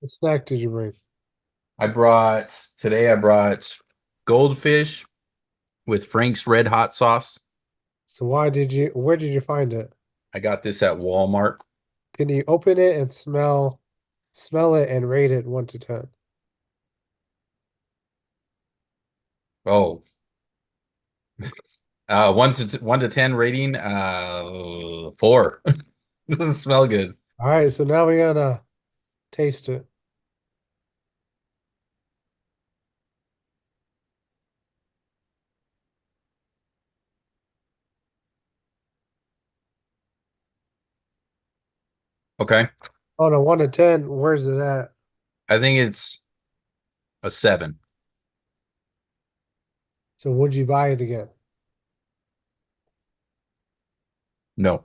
What snack did you bring? I brought goldfish with Frank's Red Hot sauce. So where did you find it? I got this at Walmart. Can you open it and smell it and rate it 1 to 10? Oh, 1 to 10 rating. 4. Doesn't smell good. All right, so now we gotta taste it. Okay, On a 1 to 10, where's it at? I think it's a 7. So would you buy it again? No.